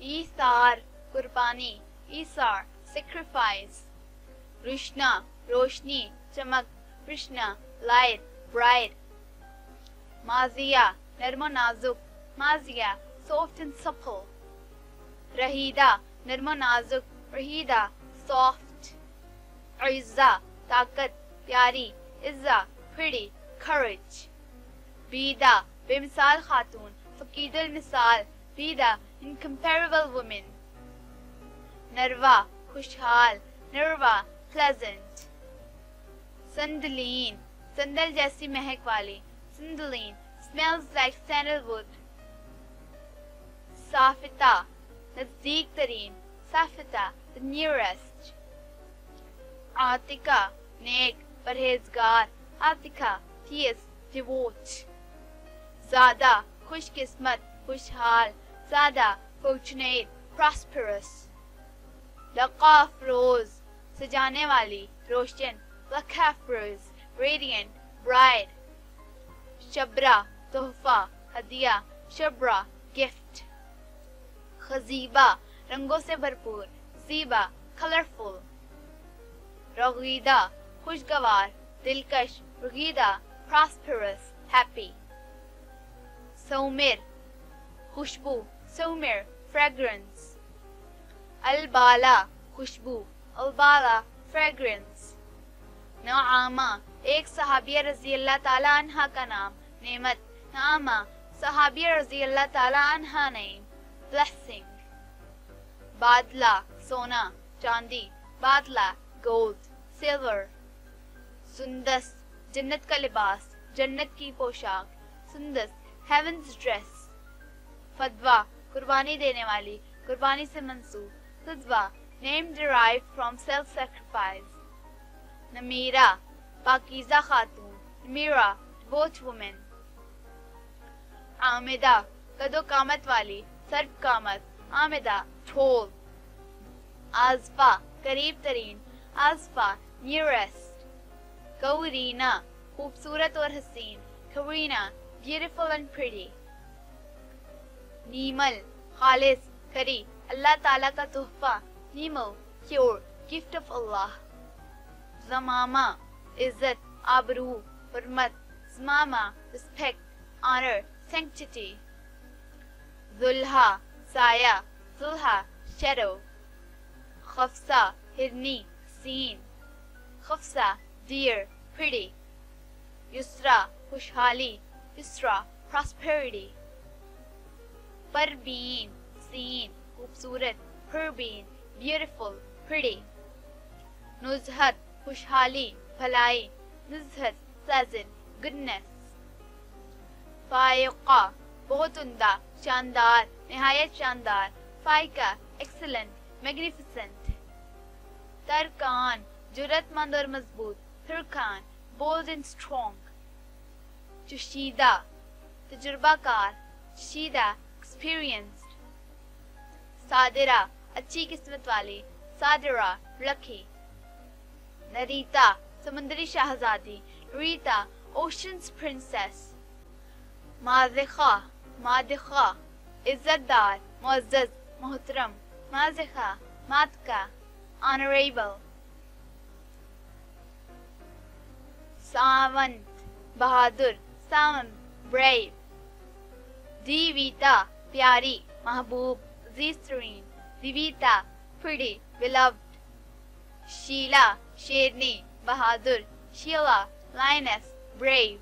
ایثار قربانی، ایثار sacrifice. روشنا روشنی چمک، روشنا light bright. مازیہ نرم و نازک، مازیہ soft and supple. رہیدہ نرم و نازک، رہیدہ soft. عزہ طاقت پیاری، عزہ pretty courage. بیدہ بے مثال خاتون، فقید المثال، بیدہ incomparable woman. نروا خوشحال، نروا pleasant. سندلین سندل جیسی مہک والی، سندلین smells like sandalwood. سافتہ نزدیک ترین، سافتہ the nearest. عاتقہ نیک پرہیزگار، عاتقہ pious devout. زادہ خوش قسمت خوشحال، زادہ fortunate prosperous. لقا افروز سجانے والی روشن، لقا افروز radiant bright. شبرا تحفہ ہدیہ، شبرا gift. خزیبہ رنگوں سے بھرپور، زیبا colorful. رغیدہ خوشگوار دلکش، رغیدہ prosperous happy. سومر خوشبو، سومر fragrance. البالا خوشبو، البالا fragrance. نعامہ ایک صحابیہ رضی اللہ تعالیٰ عنہ کا نام، نعمت. نعامہ صحابیہ رضی اللہ تعالیٰ عنہ name blessing. بادلہ سونا چاندی، بادلہ gold silver. سندس جنت کا لباس، جنت کی پوشاک، سندس heaven's dress. فدوہ قربانی دینے والی، قربانی سے منسوب، فدوہ name derived from self-sacrifice. Nimra پاکیزہ خاتون، نمیرہ devout woman. عامدہ قد و قامت والی، سرب قامت، عامدہ tall. آزفہ قریب ترین، آزفہ nearest. کورینا خوبصورت اور حسین، Korina beautiful and pretty. Nimal خالص کری اللہ تعالیٰ کا تحفہ، Nimal pure gift of Allah. زمامہ عزت آبرو حرمت، زمامہ respect honor sanctity. ذلحہ سایہ، ذلحہ shadow. خفصہ ہرنی سین، خفصہ deer pretty. یسرا خوشحالی، یسرا prosperity. پربین سین خوبصورت، پربین beautiful pretty. نزہت خوشحالی بھلائی، نزہت pleasant goodness. فائقہ بہت عمدہ شاندار نہایت شاندار، فائقہ excellent magnificent. ترکان جرات مند اور مضبوط، ترکان bold and strong. چشیدہ تجربہ کار، چشیدہ experienced. صادرہ اچھی قسمت والی، صادرہ lucky. نریتا سمندری شہزادی، نریتا ocean's princess. مازخہ مادخہ عزت دار معزز محترم، مازخہ ماتکا honorable. ساونت بہادر، ساونت brave. دیویتا پیاری محبوب، عزیز ترین، دیویتا pretty beloved. شیلا شیرنی بہادر، شیلا lioness brave.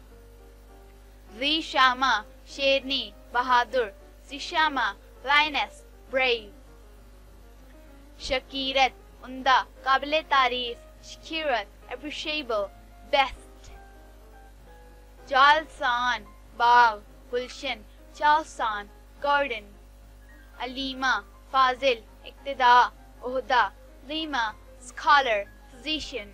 ذیشامہ شیرنی بہادر، ذیشامہ lioness brave. شکیرت عمدہ قابل تعریف، شکیرت appreciable best. جالسان باغ گلشن، جالسان garden. علیمہ فاضل اقتداء عہدہ، لیمہ scholar physician.